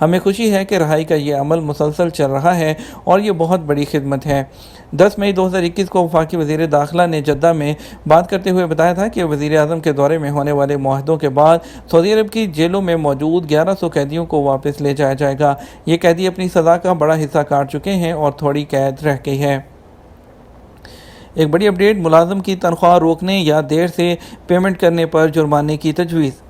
ہمیں خوشی ہے کہ رہائی کا یہ عمل مسلسل چل رہا ہے اور یہ بہت بڑی خدمت ہے۔ 10 مئی 2021 کو وفاقی وزیر داخلہ نے جدہ میں بات کرتے ہوئے بتایا تھا کہ وزیر اعظم کے دورے میں ہونے والے معاہدوں کے بعد سعودی عرب کی جیلوں میں موجود 1100 قیدیوں کو واپس لے جایا جائے گا۔ یہ قیدی اپنی سزا کا بڑا حصہ کاٹ چکے ہیں اور تھوڑی قید رہ گئی ہے۔ ایک بڑی اپڈیٹ، ملازم کی تنخواہ روکنے یا دیر سے پیمنٹ کرنے پر جرمانے کی تجویز۔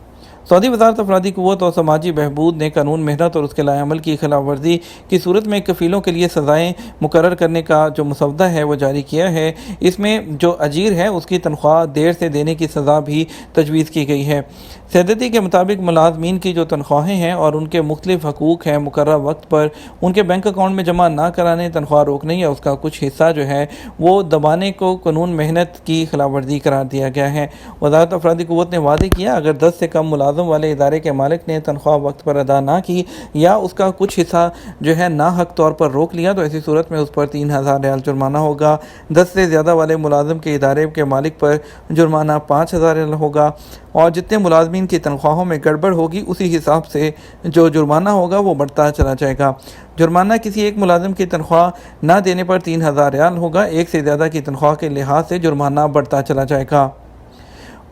سعودی وزارت افرادی قوت اور سماجی بہبود نے قانون محنت اور اس کے لائحہ عمل کی خلاف ورزی کی صورت میں کفیلوں کے لیے سزائیں مقرر کرنے کا جو مسودہ ہے وہ جاری کیا ہے۔ اس میں جو اجیر ہے اس کی تنخواہ دیر سے دینے کی سزا بھی تجویز کی گئی ہے۔ سیدتی کے مطابق ملازمین کی جو تنخواہیں ہیں اور ان کے مختلف حقوق ہیں مقررہ وقت پر ان کے بینک اکاؤنٹ میں جمع نہ کرانے، تنخواہ روکنے یا اس کا کچھ حصہ جو ہے وہ دبانے کو قانون محنت کی خلاف ورزی قرار دیا گیا ہے۔ وزارت افرادی قوت نے واضح کیا، اگر 10 سے کم ملازم والے ادارے کے مالک نے تنخواہ وقت پر ادا نہ کی یا اس کا کچھ حصہ جو ہے ناحق طور پر روک لیا تو ایسی صورت میں اس پر 3000 ریال جرمانہ ہوگا۔ 10 سے زیادہ والے ملازم کے ادارے کے مالک پر جرمانہ 5000 ریال ہوگا اور جتنے ملازمین کی تنخواہوں میں گڑبڑ ہوگی اسی حساب سے جو جرمانہ ہوگا وہ بڑھتا چلا جائے گا۔ جرمانہ کسی ایک ملازم کی تنخواہ نہ دینے پر 3000 ریال ہوگا۔ ایک سے زیادہ کی تنخواہ کے لحاظ سے جرمانہ بڑھتا چلا جائے گا۔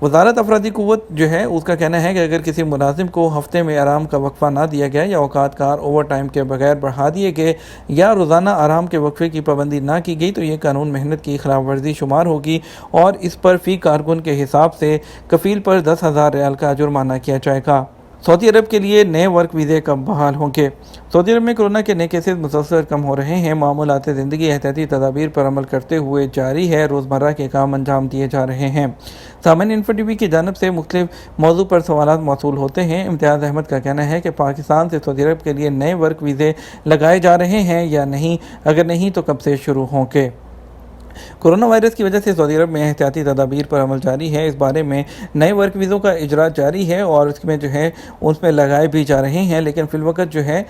وزارت افرادی قوت جو ہے اس کا کہنا ہے کہ اگر کسی ملازم کو ہفتے میں آرام کا وقفہ نہ دیا گیا یا اوقات کار اوور ٹائم کے بغیر بڑھا دیے گئے یا روزانہ آرام کے وقفے کی پابندی نہ کی گئی تو یہ قانون محنت کی خلاف ورزی شمار ہوگی اور اس پر فی کارکن کے حساب سے کفیل پر 10,000 ریال کا جرمانہ کیا جائے گا۔ سعودی عرب کے لیے نئے ورک ویزے کب بحال ہوں گے؟ سعودی عرب میں کورونا کے نئے کیسز مسلسل کم ہو رہے ہیں۔ معمولات زندگی احتیاطی تدابیر پر عمل کرتے ہوئے جاری ہے، روزمرہ کے کام انجام دیے جا رہے ہیں۔ سامعین، انفو ٹی وی کی جانب سے مختلف موضوع پر سوالات موصول ہوتے ہیں۔ امتیاز احمد کا کہنا ہے کہ پاکستان سے سعودی عرب کے لیے نئے ورک ویزے لگائے جا رہے ہیں یا نہیں، اگر نہیں تو کب سے شروع ہوں گے؟ کورونا وائرس کی وجہ سے سعودی عرب میں احتیاطی تدابیر پر عمل جاری ہے۔ اس بارے میں نئے ورک ویزوں کا اجرا جاری ہے اور اس میں جو ہے اس میں لگائے بھی جا رہے ہیں، لیکن فی الوقت جو ہے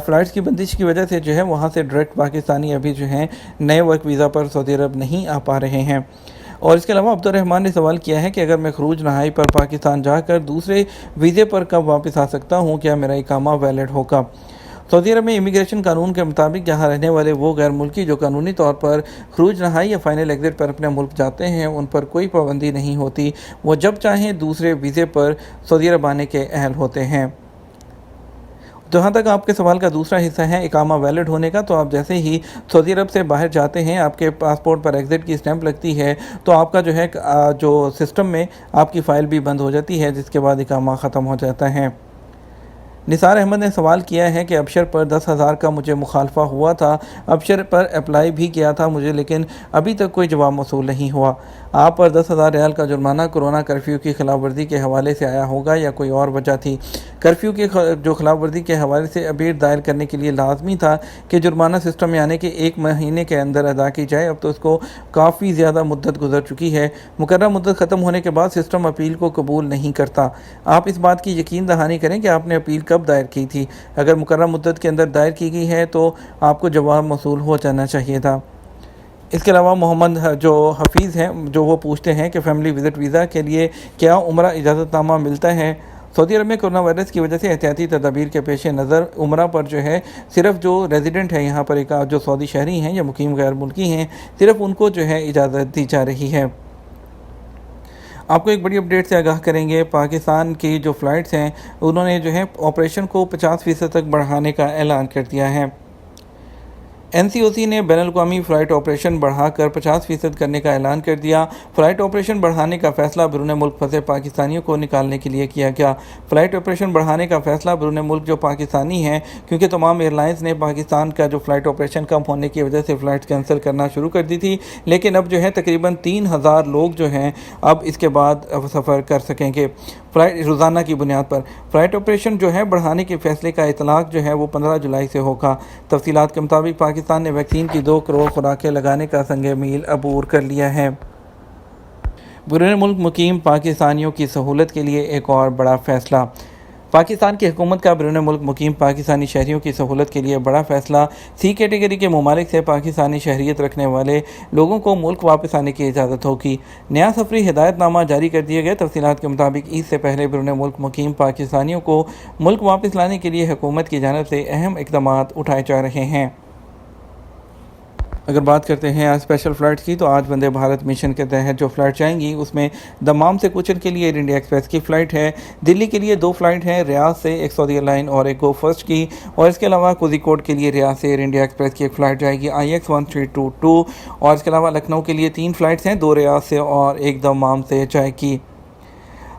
فلائٹس کی بندش کی وجہ سے جو ہے وہاں سے ڈائریکٹ پاکستانی ابھی جو ہیں نئے ورک ویزا پر سعودی عرب نہیں آ پا رہے ہیں۔ اور اس کے علاوہ عبد الرحمان نے سوال کیا ہے کہ اگر میں خروج نہائی پر پاکستان جا کر دوسرے ویزے پر کب واپس آ سکتا ہوں، کیا میرا اقامہ ویلڈ ہوگا؟ سعودی عرب میں امیگریشن قانون کے مطابق یہاں رہنے والے وہ غیر ملکی جو قانونی طور پر خروج نہائی یا فائنل ایگزٹ پر اپنے ملک جاتے ہیں ان پر کوئی پابندی نہیں ہوتی، وہ جب چاہیں دوسرے ویزے پر سعودی عرب آنے کے اہل ہوتے ہیں۔ جہاں تک آپ کے سوال کا دوسرا حصہ ہے اقامہ ویلڈ ہونے کا، تو آپ جیسے ہی سعودی عرب سے باہر جاتے ہیں آپ کے پاسپورٹ پر ایگزٹ کی اسٹیمپ لگتی ہے تو آپ کا جو ہے جو سسٹم میں آپ کی فائل بھی بند ہو جاتی ہے، جس کے بعد اقامہ ختم ہو جاتا ہے۔ نثار احمد نے سوال کیا ہے کہ ابشر پر 10,000 کا مجھے مخالفہ ہوا تھا، ابشر پر اپلائی بھی کیا تھا مجھے، لیکن ابھی تک کوئی جواب موصول نہیں ہوا۔ آپ پر 10,000 ریال کا جرمانہ کورونا کرفیو کی خلاف ورزی کے حوالے سے آیا ہوگا یا کوئی اور وجہ تھی؟ کرفیو کی جو خلاف ورزی کے حوالے سے ابیر دائر کرنے کے لیے لازمی تھا کہ جرمانہ سسٹم میں آنے کے 1 مہینے کے اندر ادا کی جائے، اب تو اس کو کافی زیادہ مدت گزر چکی ہے۔ مقررہ مدت ختم ہونے کے بعد سسٹم اپیل کو قبول نہیں کرتا۔ آپ اس بات کی یقین دہانی کریں کہ آپ نے اپیل کب دائر کی تھی۔ اگر مقررہ مدت کے اندر دائر کی گئی ہے تو آپ کو جواب موصول ہو جانا چاہیے تھا۔ اس کے علاوہ محمد جو حفیظ ہیں جو وہ پوچھتے ہیں کہ فیملی وزٹ ویزا کے لیے کیا عمرہ اجازت نامہ ملتا ہے؟ سعودی عرب میں کورونا وائرس کی وجہ سے احتیاطی تدابیر کے پیش نظر عمرہ پر جو ہے صرف جو ریزیڈنٹ ہے یہاں پر جو سعودی شہری ہیں یا مقیم غیر ملکی ہیں صرف ان کو جو ہے اجازت دی جا رہی ہے۔ آپ کو ایک بڑی اپڈیٹ سے آگاہ کریں گے، پاکستان کی جو فلائٹس ہیں انہوں نے جو ہے آپریشن کو 50% تک بڑھانے کا اعلان کر دیا ہے۔ NCOC نے بین الاقوامی فلائٹ آپریشن بڑھا کر 50% کرنے کا اعلان کر دیا۔ فلائٹ آپریشن بڑھانے کا فیصلہ بیرون ملک پھنسے پاکستانیوں کو نکالنے کے لیے کیا گیا۔ فلائٹ آپریشن بڑھانے کا فیصلہ بیرون ملک جو پاکستانی ہیں، کیونکہ تمام ایئر لائنز نے پاکستان کا جو فلائٹ آپریشن کم ہونے کی وجہ سے فلائٹ کینسل کرنا شروع کر دی تھی، لیکن اب جو ہے تقریباً 3,000 لوگ جو ہیں اب اس کے بعد سفر کر سکیں گے فلائٹ روزانہ کی بنیاد پر۔ فلائٹ آپریشن جو ہے بڑھانے کے فیصلے کا اطلاق جو ہے وہ 15 جولائی سے ہوگا۔ تفصیلات کے مطابق پاکستان نے ویکسین کی 2 کروڑ خوراکیں لگانے کا سنگ میل عبور کر لیا ہے۔ بیرون ملک مقیم پاکستانیوں کی سہولت کے لیے ایک اور بڑا فیصلہ۔ پاکستان کی حکومت کا بیرون ملک مقیم پاکستانی شہریوں کی سہولت کے لیے بڑا فیصلہ، سی کیٹیگری کے ممالک سے پاکستانی شہریت رکھنے والے لوگوں کو ملک واپس آنے کی اجازت ہوگی۔ نیا سفری ہدایت نامہ جاری کر دیا گیا۔ تفصیلات کے مطابق عید سے پہلے بیرون ملک مقیم پاکستانیوں کو ملک واپس لانے کے لیے حکومت کی جانب سے اہم اقدامات اٹھائے جا رہے ہیں۔ اگر بات کرتے ہیں آج اسپیشل فلائٹس کی، تو آج وندے بھارت مشن کے تحت جو فلائٹ جائیں گی اس میں دمام سے کوچن کے لیے ایئر انڈیا ایکسپریس کی فلائٹ ہے، دلی کے لیے 2 فلائٹ ہیں، ریاض سے ایک سعودی ایئر لائن اور ایک گو فرسٹ کی، اور اس کے علاوہ کوزیکوڈ کے لیے ریاض سے ایئر انڈیا ایکسپریس کی ایک فلائٹ جائے گی IX1322، اور اس کے علاوہ لکھنؤ کے لیے 3 فلائٹس ہیں، 2 ریاض سے اور ایک دمام سے جائے گی۔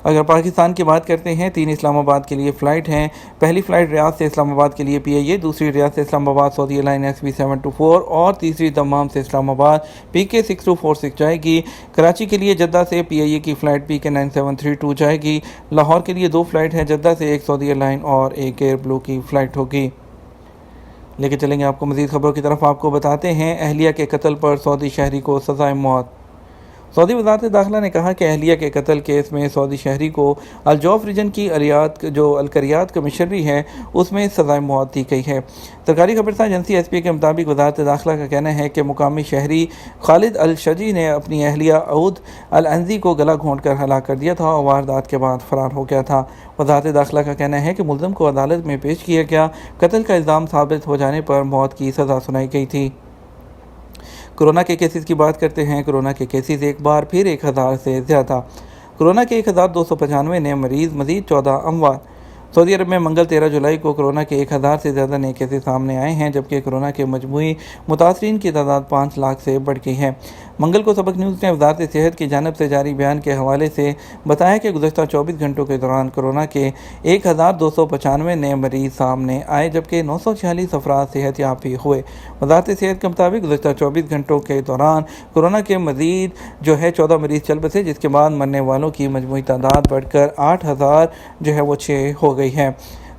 اگر پاکستان کی بات کرتے ہیں، 3 اسلام آباد کے لیے فلائٹ ہیں۔ پہلی فلائٹ ریاض سے اسلام آباد کے لیے PIA، دوسری ریاض سے اسلام آباد سعودی ایئر لائن SB724، اور تیسری دمام سے اسلام آباد PK6246 جائے گی۔ کراچی کے لیے جدہ سے PIA کی فلائٹ PK9732 جائے گی۔ لاہور کے لیے 2 فلائٹ ہیں، جدہ سے ایک سعودی ایئر لائن اور ایک ایئر بلو کی فلائٹ ہوگی۔ لے کے چلیں گے آپ کو مزید خبروں کی طرف، آپ کو بتاتے ہیں اہلیہ کے قتل پر سعودی شہری کو سزائے موت۔ سعودی وزارت داخلہ نے کہا کہ اہلیہ کے قتل کیس میں سعودی شہری کو الجوف ریجن کی جو القریات کمشنری ہے اس میں سزائے موت دی گئی ہے۔ سرکاری خبرسا ایجنسی SPA کے مطابق وزارت داخلہ کا کہنا ہے کہ مقامی شہری خالد الشجی نے اپنی اہلیہ عود العنزی کو گلا گھونٹ کر ہلاک کر دیا تھا اور واردات کے بعد فرار ہو گیا تھا۔ وزارت داخلہ کا کہنا ہے کہ ملزم کو عدالت میں پیش کیا گیا، قتل کا الزام ثابت ہو جانے پر موت کی سزا سنائی گئی تھی۔ کورونا کے کیسز کی بات کرتے ہیں۔ کورونا کے کیسز ایک بار پھر 1000 سے زیادہ۔ کورونا کے 1295 نئے مریض، مزید 14 اموات۔ سعودی عرب میں منگل 13 جولائی کو کورونا کے 1000 سے زیادہ نئے کیسز سامنے آئے ہیں، جبکہ کورونا کے مجموعی متاثرین کی تعداد 5 لاکھ سے بڑھ گئی ہے۔ منگل کو سبق نیوز نے وزارت صحت کی جانب سے جاری بیان کے حوالے سے بتایا کہ گزشتہ 24 گھنٹوں کے دوران کورونا کے 1295 نئے مریض سامنے آئے، جبکہ 946 افراد صحت یاب بھی ہوئے۔ وزارت صحت کے مطابق گزشتہ 24 گھنٹوں کے دوران کورونا کے مزید 14 مریض چل بسے، جس کے بعد مرنے والوں کی مجموعی تعداد بڑھ کر 8006 ہو گئی ہے،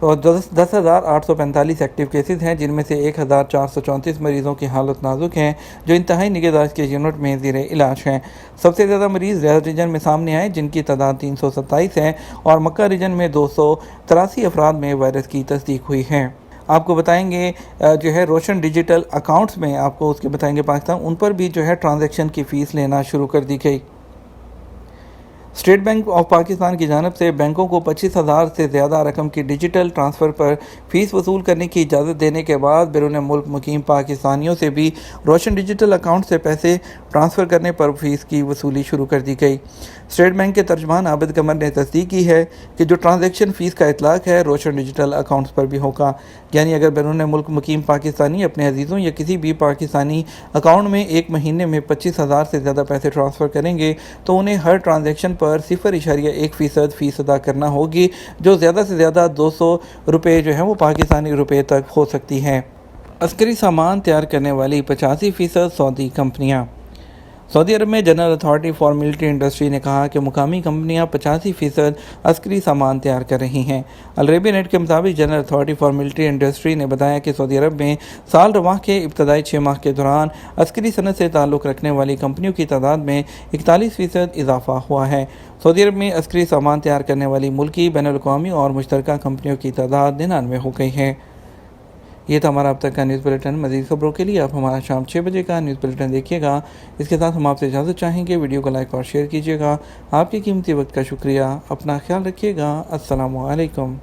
اور 10,845 ایکٹیو کیسز ہیں، جن میں سے 1,434 مریضوں کی حالت نازک ہے جو انتہائی نگہداشت کے یونٹ میں زیر علاج ہیں۔ سب سے زیادہ مریض ریاض ریجن میں سامنے آئے، جن کی تعداد 327 ہے، اور مکہ ریجن میں 283 افراد میں وائرس کی تصدیق ہوئی ہے۔ آپ کو بتائیں گے روشن ڈیجیٹل اکاؤنٹس میں آپ کو اس کے بتائیں گے پاکستان، ان پر بھی ٹرانزیکشن کی فیس لینا شروع کر دی گئی۔ اسٹیٹ بینک آف پاکستان کی جانب سے بینکوں کو 25,000 سے زیادہ رقم کی ڈیجیٹل ٹرانسفر پر فیس وصول کرنے کی اجازت دینے کے بعد بیرون ملک مقیم پاکستانیوں سے بھی روشن ڈیجیٹل اکاؤنٹ سے پیسے ٹرانسفر کرنے پر فیس کی وصولی شروع کر دی گئی۔ اسٹیٹ بینک کے ترجمان عابد قمر نے تصدیق کی ہے کہ جو ٹرانزیکشن فیس کا اطلاق ہے روشن ڈیجیٹل اکاؤنٹس پر بھی ہوگا، یعنی اگر بیرون ملک مقیم پاکستانی اپنے عزیزوں یا کسی بھی پاکستانی اکاؤنٹ میں ایک مہینے میں 25,000 سے زیادہ پیسے ٹرانسفر کریں گے تو انہیں ہر ٹرانزیکشن پر 0.1% فیس ادا کرنا ہوگی، جو زیادہ سے زیادہ 200 روپے وہ پاکستانی روپے تک ہو سکتی ہیں۔ عسکری سامان تیار کرنے والی 85% سعودی کمپنیاں۔ سعودی عرب میں general authority for military industry نے کہا کہ مقامی کمپنیاں 85% عسکری سامان تیار کر رہی ہیں۔ العربیہ نیٹ کے مطابق general authority for military industry نے بتایا کہ سعودی عرب میں سال رواں کے ابتدائی 6 ماہ کے دوران عسکری صنعت سے تعلق رکھنے والی کمپنیوں کی تعداد میں 41% اضافہ ہوا ہے۔ سعودی عرب میں عسکری سامان تیار کرنے والی ملکی، بین الاقوامی اور مشترکہ کمپنیوں کی تعداد 99 ہو گئی ہے۔ یہ تھا ہمارا اب تک کا نیوز بلیٹن۔ مزید خبروں کے لیے آپ ہمارا شام 6 بجے کا نیوز بلیٹن دیکھیے گا۔ اس کے ساتھ ہم آپ سے اجازت چاہیں گے، ویڈیو کو لائک اور شیئر کیجیے گا۔ آپ کے قیمتی وقت کا شکریہ۔ اپنا خیال رکھیے گا۔ السلام علیکم۔